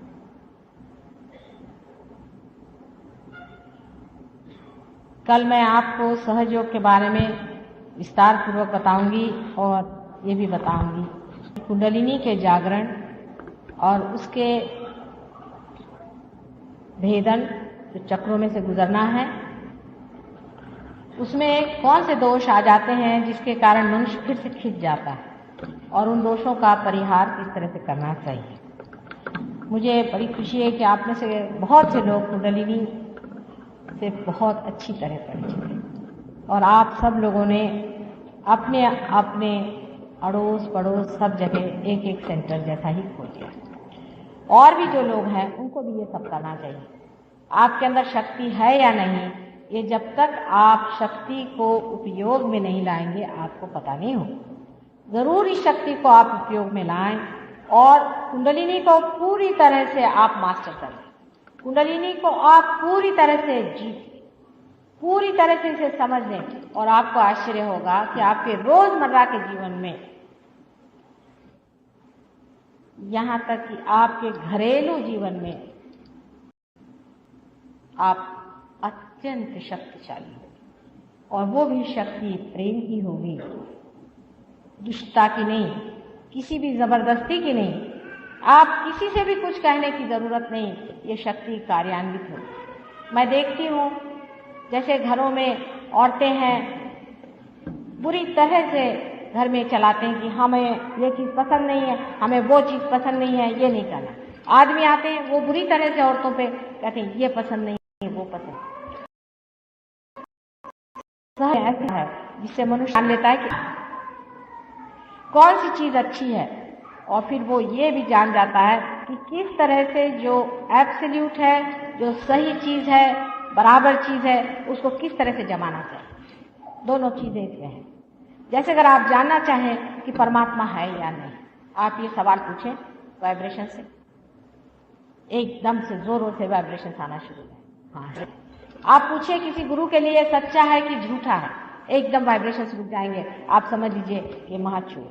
S2: कल मैं आपको सहयोग के बारे में विस्तार पूर्वक बताऊंगी और ये भी बताऊंगी कुंडलिनी के जागरण और उसके भेदन, जो चक्रों में से गुजरना है, उसमें कौन से दोष आ जाते हैं जिसके कारण मनुष्य फिर से खिंच जाता है, और उन दोषों का परिहार किस तरह से करना चाहिए। मुझे बड़ी खुशी है कि आप में से बहुत से लोग कुंडलिनी से बहुत अच्छी तरह परिचित हैं, और आप सब लोगों ने अपने अपने अड़ोस पड़ोस सब जगह एक एक सेंटर जैसा ही खोल दिया। और भी जो लोग हैं उनको भी ये सब करना चाहिए। आपके अंदर शक्ति है या नहीं, ये जब तक आप शक्ति को उपयोग में नहीं लाएंगे आपको पता नहीं हो। जरूर इस शक्ति को आप उपयोग में लाएं और कुंडलिनी को पूरी तरह से आप मास्टर करें। कुंडलिनी को आप पूरी तरह से जीतें, पूरी तरह से इसे समझ लें, और आपको आश्चर्य होगा कि आपके रोजमर्रा के जीवन में, यहां तक कि आपके घरेलू जीवन में, आप अत्यंत शक्तिशाली होगी। और वो भी शक्ति प्रेम की होगी, दुष्टता की नहीं, किसी भी जबरदस्ती की नहीं। आप किसी से भी कुछ कहने की जरूरत नहीं, ये शक्ति कार्यान्वित होगी। मैं देखती हूँ जैसे घरों में औरतें हैं, बुरी तरह से घर में चलाते हैं कि हमें ये चीज पसंद नहीं है, हमें वो चीज पसंद नहीं है, ये नहीं करना। आदमी आते हैं, वो बुरी तरह से औरतों पे कहते हैं ये पसंद नहीं है, वो पसंद। ऐसा है जिससे मनुष्य जान लेता है कि कौन सी चीज अच्छी है, और फिर वो ये भी जान जाता है कि किस तरह से जो एब्सोल्यूट है, जो सही चीज है, बराबर चीज है, उसको किस तरह से जमाना चाहिए। दोनों चीजें इसमें हैं। जैसे अगर आप जानना चाहें कि परमात्मा है या नहीं, आप ये सवाल पूछें वाइब्रेशन से, एकदम से जोरों से वाइब्रेशन आना शुरू है। हाँ, आप पूछिए किसी गुरु के लिए सच्चा है कि झूठा है, एकदम वाइब्रेशन रुक जाएंगे। आप समझ लीजिए ये महाचूर।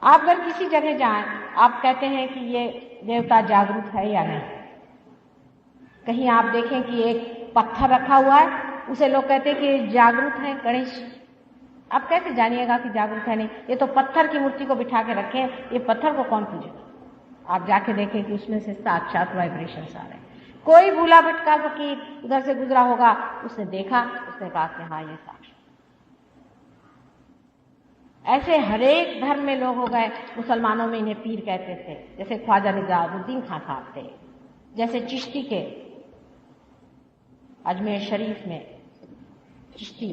S2: आप अगर किसी जगह जाएं, आप कहते हैं कि ये देवता जागरूक है या नहीं। कहीं आप देखें कि एक पत्थर रखा हुआ है, उसे लोग कहते हैं कि जागरूक है गणेश। आप कैसे जानिएगा कि जागरूक है नहीं? ये तो पत्थर की मूर्ति को बिठा के रखे, ये पत्थर को कौन पूजेगा? आप जाके देखें कि उसमें से साक्षात वाइब्रेशन आ रहे हैं। कोई भूला भटका फकीर उधर से गुजरा होगा, उसने देखा, उसने कहा कि हाँ ये साक्षात। ऐसे हरेक धर्म में लोग हो गए। मुसलमानों में इन्हें पीर कहते थे, जैसे ख्वाजा निजामुद्दीन खां साहब थे, जैसे चिश्ती के अजमेर शरीफ में चिश्ती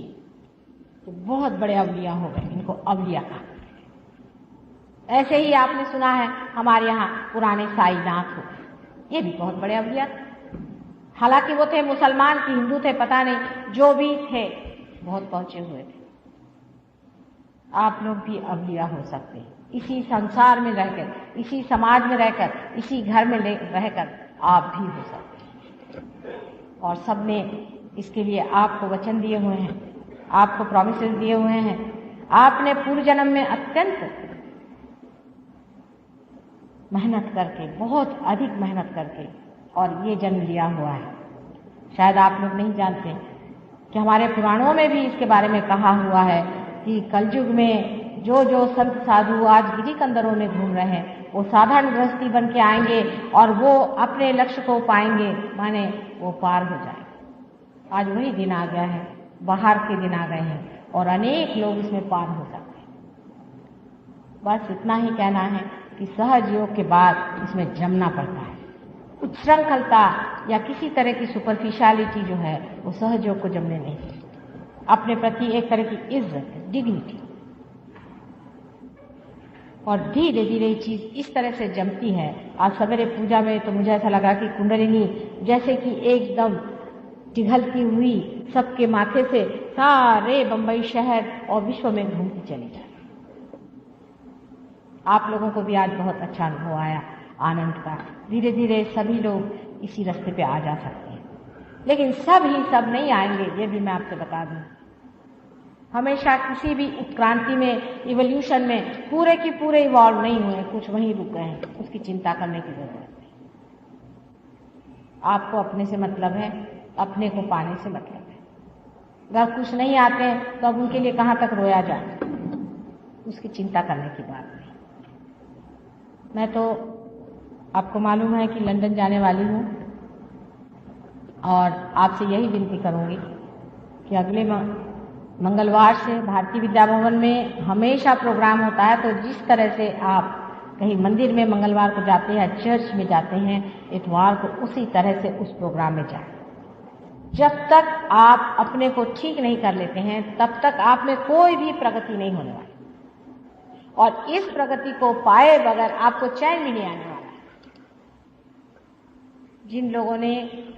S2: तो बहुत बड़े अवलिया हो गए, इनको अवलिया कहा। ऐसे ही आपने सुना है हमारे यहाँ पुराने साईनाथ हो, ये भी बहुत बड़े अवलिया थे। हालांकि वो थे मुसलमान कि हिंदू थे पता नहीं, जो भी थे बहुत पहुंचे हुए थे। आप लोग भी अवलिया हो सकते हैं, इसी संसार में रहकर, इसी समाज में रहकर, इसी घर में रहकर आप भी हो सकते हैं। और सबने इसके लिए आपको वचन दिए हुए हैं, आपको प्रॉमिसेस दिए हुए हैं। आपने पूर्व जन्म में अत्यंत मेहनत करके, बहुत अधिक मेहनत करके और ये जन्म लिया हुआ है। शायद आप लोग नहीं जानते कि हमारे पुराणों में भी इसके बारे में कहा हुआ है कि कलयुग में जो जो संत साधु आज गिरी कंदरों में घूम रहे हैं, वो साधारण गृहस्थी बन के आएंगे और वो अपने लक्ष्य को पाएंगे, माने वो पार हो जाए। आज वही दिन आ गया है, बाहर के दिन आ गए हैं और अनेक लोग इसमें पार हो सकते हैं। बस इतना ही कहना है कि सहज योग के बाद इसमें जमना पड़ता है। उच्छृंखलता या किसी तरह की सुपरफिशियलिटी जो है वो सहज योग को जमने नहीं देती। अपने प्रति एक तरह की इज्जत, डिग्निटी, और धीरे धीरे ये चीज इस तरह से जमती है। आज सवेरे पूजा में तो मुझे ऐसा लगा कि कुंडलिनी जैसे कि एकदम पिघलती हुई सबके माथे से सारे बंबई शहर और विश्व में घूमती चली जाए। आप लोगों को भी आज बहुत अच्छा अनुभव आया आनंद का। धीरे धीरे सभी लोग इसी रास्ते पे आ जा सकते हैं, लेकिन सब ही सब नहीं आएंगे, ये भी मैं आपसे बता दूं। हमेशा किसी भी उत्क्रांति में, इवोल्यूशन में पूरे की पूरे इवॉल्व नहीं हुए, कुछ वहीं रुक गए हैं, उसकी चिंता करने की जरूरत नहीं। आपको अपने से मतलब है, अपने को पाने से मतलब है। अगर कुछ नहीं आते हैं तो अब उनके लिए कहाँ तक रोया जाए, उसकी चिंता करने की बात नहीं। मैं तो आपको मालूम है कि लंदन जाने वाली हूँ और आपसे यही विनती करूँगी कि अगले मंगलवार से भारतीय विद्या भवन में हमेशा प्रोग्राम होता है, तो जिस तरह से आप कहीं मंदिर में मंगलवार को जाते हैं, चर्च में जाते हैं इतवार को, उसी तरह से उस प्रोग्राम में जाएं। जब तक आप अपने को ठीक नहीं कर लेते हैं तब तक आप में कोई भी प्रगति नहीं होने वाली, और इस प्रगति को पाए बगैर आपको चैन भी नहीं आने वाला है। जिन लोगों ने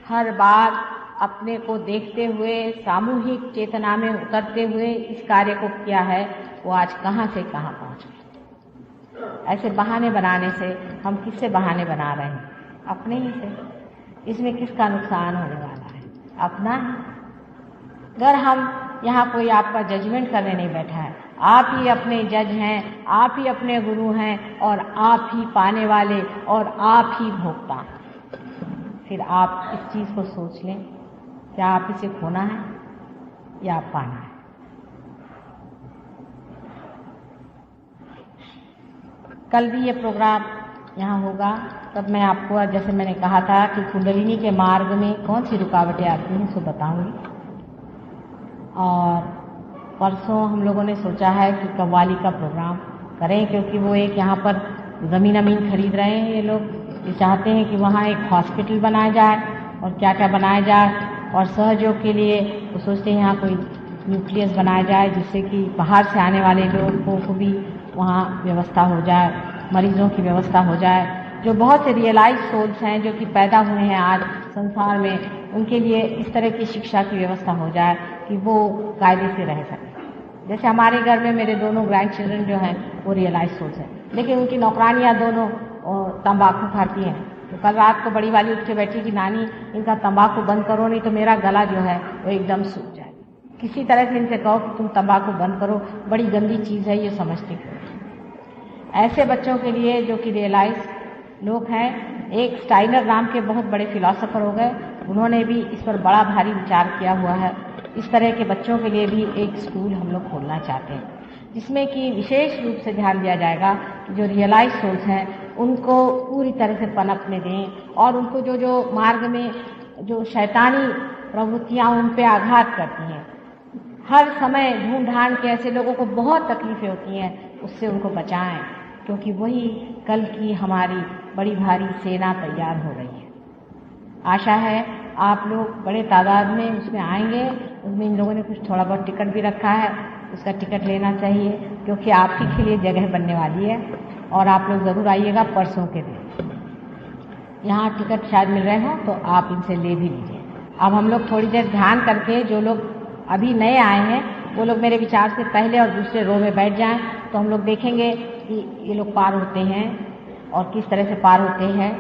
S2: हर बार अपने को देखते हुए, सामूहिक चेतना में उतरते हुए इस कार्य को किया है, वो आज कहाँ से कहाँ पहुँच गए। ऐसे बहाने बनाने से हम किससे बहाने बना रहे हैं? अपने ही से। इसमें किसका नुकसान होने वाला है? अपना ही। अगर हम यहाँ कोई आपका जजमेंट करने नहीं बैठा है, आप ही अपने जज हैं, आप ही अपने गुरु हैं और आप ही पाने वाले और आप ही भोगता। फिर आप इस चीज को सोच लें, क्या आप इसे खोना है या पाना है? कल भी ये प्रोग्राम यहाँ होगा, तब मैं आपको, जैसे मैंने कहा था कि कुंडलिनी के मार्ग में कौन सी रुकावटें आती हैं सो बताऊंगी। और परसों हम लोगों ने सोचा है कि कव्वाली का प्रोग्राम करें, क्योंकि वो एक यहाँ पर ज़मीन खरीद रहे हैं ये लोग। ये चाहते हैं कि वहाँ एक हॉस्पिटल बनाया जाए और क्या क्या बनाया जाए, और सहयोग के लिए वो सोचते हैं यहाँ कोई न्यूक्लियस बनाया जाए जिससे कि बाहर से आने वाले लोगों को भी वहाँ व्यवस्था हो जाए, मरीजों की व्यवस्था हो जाए। जो बहुत से रियलाइज सोल्स हैं जो कि पैदा हुए हैं आज संसार में, उनके लिए इस तरह की शिक्षा की व्यवस्था हो जाए कि वो कायदे से रह सकें। जैसे हमारे घर में मेरे दोनों ग्रैंड चिल्ड्रन जो हैं वो रियलाइज सोल्स हैं, लेकिन उनकी नौकरानियाँ दोनों तंबाकू खाती हैं। तो कल रात को बड़ी वाली उठ के बैठी कि नानी इनका तंबाकू बंद करो, नहीं तो मेरा गला जो है वो एकदम सूख जाए। किसी तरह से इनसे कहो कि तुम तंबाकू बंद करो, बड़ी गंदी चीज़ है, ये समझते क्यों? ऐसे बच्चों के लिए जो कि रियलाइज लोग हैं, एक स्टाइनर नाम के बहुत बड़े फिलॉसफर हो गए, उन्होंने भी इस पर बड़ा भारी विचार किया हुआ है। इस तरह के बच्चों के लिए भी एक स्कूल हम लोग खोलना चाहते हैं, जिसमें कि विशेष रूप से ध्यान दिया जाएगा कि जो रियलाइज सोल्स हैं उनको पूरी तरह से पनपने दें, और उनको जो जो मार्ग में जो शैतानी प्रवृत्तियाँ उन पे आघात करती हैं, हर समय ढूंढ ढांड के ऐसे लोगों को बहुत तकलीफें होती हैं, उससे उनको बचाएं, क्योंकि वही कल की हमारी बड़ी भारी सेना तैयार हो रही है। आशा है आप लोग बड़े तादाद में उसमें आएंगे उसमें इन लोगों ने कुछ थोड़ा बहुत टिकट भी रखा है, उसका टिकट लेना चाहिए क्योंकि आप ही के लिए जगह बनने वाली है और आप लोग ज़रूर आइएगा परसों के दिन। यहाँ टिकट शायद मिल रहे हों तो आप इनसे ले भी लीजिए। अब हम लोग थोड़ी देर ध्यान करके जो लोग अभी नए आए हैं वो लोग मेरे विचार से पहले और दूसरे रो में बैठ जाएं, तो हम लोग देखेंगे कि ये लोग पार होते हैं और किस तरह से पार होते हैं,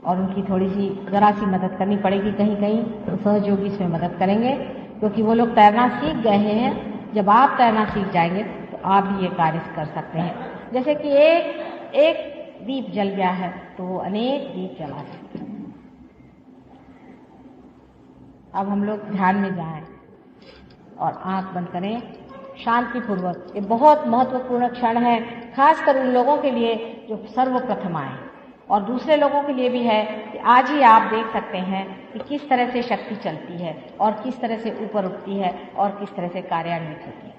S2: और उनकी थोड़ी सी ज़रा सी मदद करनी पड़ेगी कहीं कहीं, तो सहयोगी इसमें मदद करेंगे क्योंकि वो लोग तैरना सीख गए हैं। जब आप तैरना सीख जाएंगे तो आप भी ये कार्य कर सकते हैं। जैसे कि एक दीप जल गया है तो वो अनेक दीप जला सकते हैं। अब हम लोग ध्यान में जाएं और आंख बंद करें शांतिपूर्वक। ये बहुत महत्वपूर्ण क्षण है, खासकर उन लोगों के लिए जो सर्वप्रथम आए, और दूसरे लोगों के लिए भी है कि आज ही आप देख सकते हैं कि किस तरह से शक्ति चलती है और किस तरह से ऊपर उठती है और किस तरह से कार्यान्वित होती है।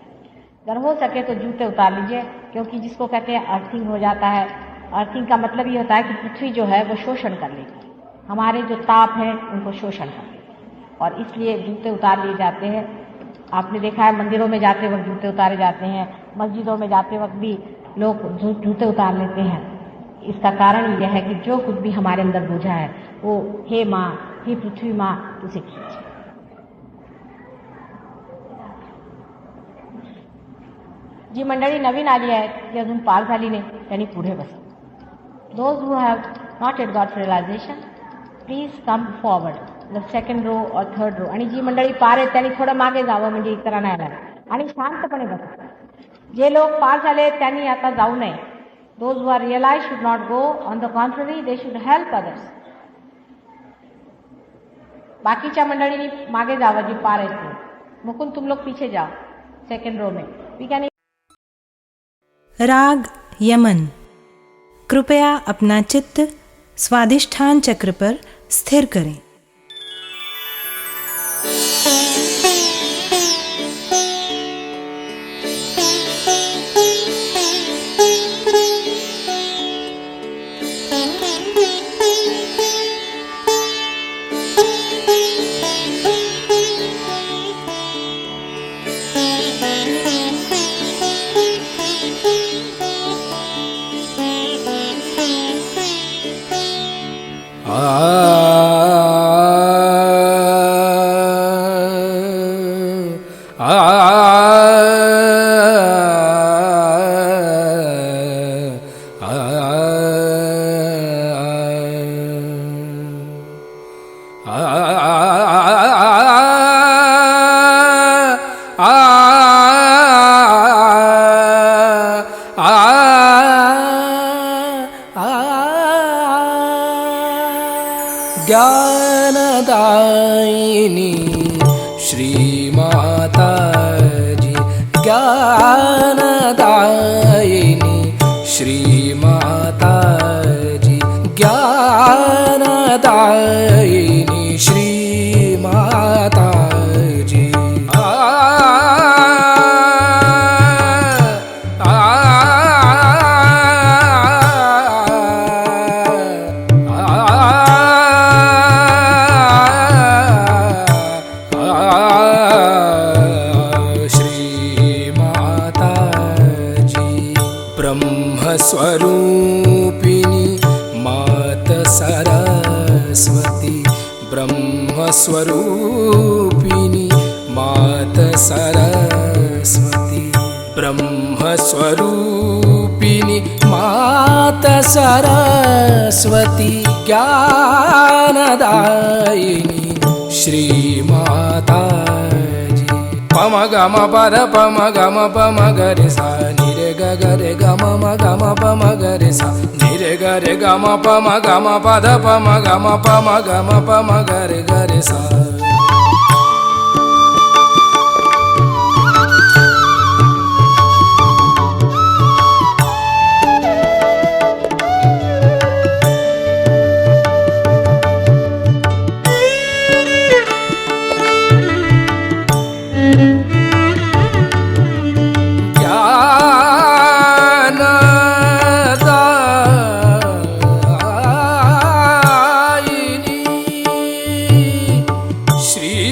S2: अगर हो सके तो जूते उतार लीजिए, क्योंकि जिसको कहते हैं अर्थिंग हो जाता है। अर्थिंग का मतलब ये होता है कि पृथ्वी जो है वो शोषण कर लेगी, हमारे जो ताप हैं उनको शोषण कर लेगी, और इसलिए जूते उतार लिए जाते हैं। आपने देखा है मंदिरों में जाते वक्त जूते उतारे जाते हैं, मस्जिदों में जाते वक्त भी लोग जूते उतार लेते हैं। इसका कारण यह है कि जो कुछ भी हमारे अंदर बोझा है वो हे माँ, हे पृथ्वी माँ, उसे खींचे। जी मंडळी नवीन आली आहे ती अजून पार झाली नाही, त्यांनी पुढे बसा. Those who have not yet got realization, please come forward, the second row or third row. आणि जी मंडळी पार आहेत त्यांनी थोडं मागे जावं, म्हणजे इतरा नाही आला, आणि शांतपणे बसा. जे लोक पार झाले त्यांनी आता जाऊ नये. Those who are realized should not go. On the contrary, they should help others. बाकीच्या मंडळींनी मागे जावं जी पार आहेत ते. मुकुंद तुम लोग पीछे जाओ सेकंड रो में. We can
S3: राग यमन। कृपया अपना चित्त स्वादिष्ठान चक्र पर स्थिर करें।
S4: ज्ञानदायिनी श्री माता जी, ज्ञानदायिनी श्री माता जी, ज्ञानदायिनी श्री माता जी। स्वरूपिणी मात सरस्वती, ब्रह्मस्वरूपिणी मात सरस्वती, ब्रह्मस्वरूपिणी मात सरस्वती, ज्ञानदायिनी श्री माता जी। पम गम पद पम गम पम गरे सा नि रे ग रे ग म गम पम गरे सा नि रे ग म पम गम पद पम गम पम गरे सा। श्री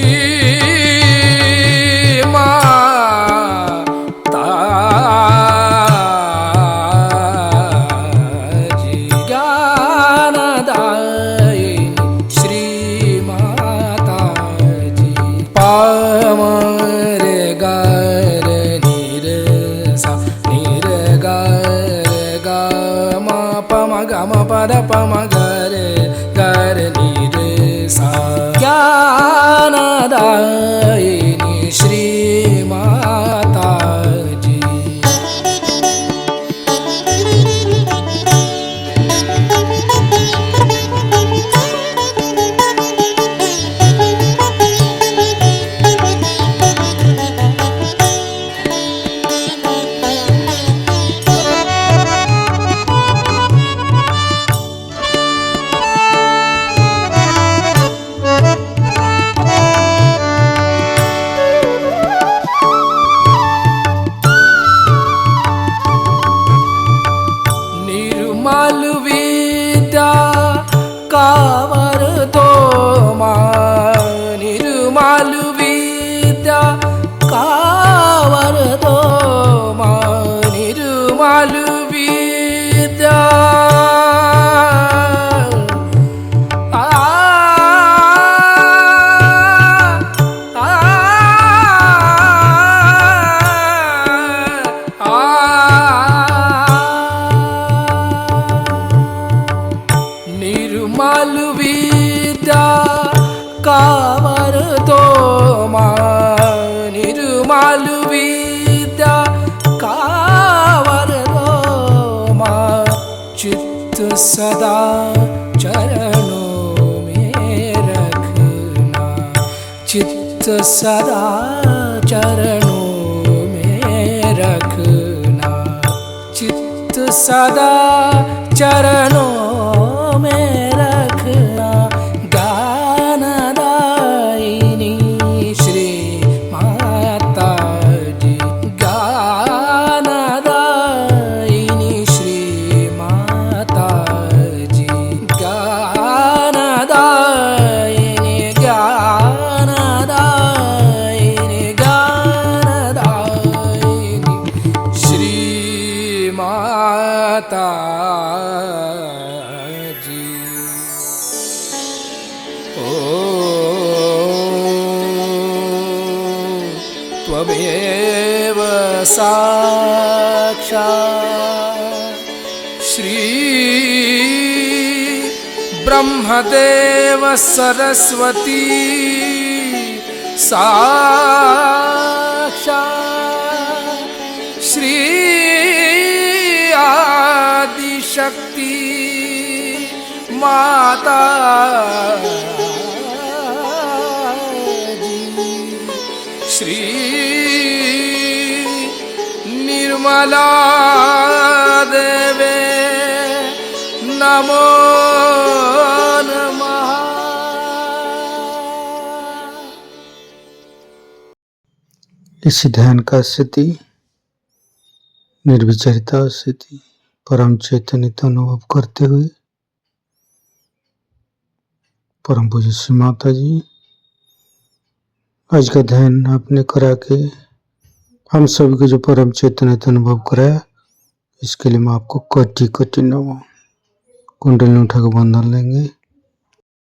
S4: गम पद पम गरे गरे नी रे सा ज्ञानदायिनी श्री माता जी। निर्मल विद्या कावर दो माँ, निर्मल विद्या कावर दो माँ, निर्मल विद्या निर्मल विद्या कावर दो माँ, निर्मल विद्या कावर दो माँ, चित्त सदा चरणों में रखना, चित्त सदा चरणों में रखना, चित्त सदा चरणों में रखना, ज्ञानदायिनी श्री माता जी, ज्ञानदायिनी श्री माता जी, ज्ञानदायिनी ज्ञानदायिनी ज्ञानदायिनी श्री माता जी। ओ त्वमेव साक्षात् श्री ब्रह्मदेव सरस्वती साक्षात् श्री आदिशक्ति माता जी, श्री निर्मला देवे नमो नमः।
S1: इसी ध्यान का स्थिति, निर्विचारिता स्थिति, परम चैतन्य अनुभव करते हुए परम पूज्य श्री माता जी, आज का ध्यान आपने करा के हम सभी को जो परम चैतन्य अनुभव कराया, इसके लिए मैं आपको कोटि कोटि नमः। कुंडली उठा के बंधन लेंगे।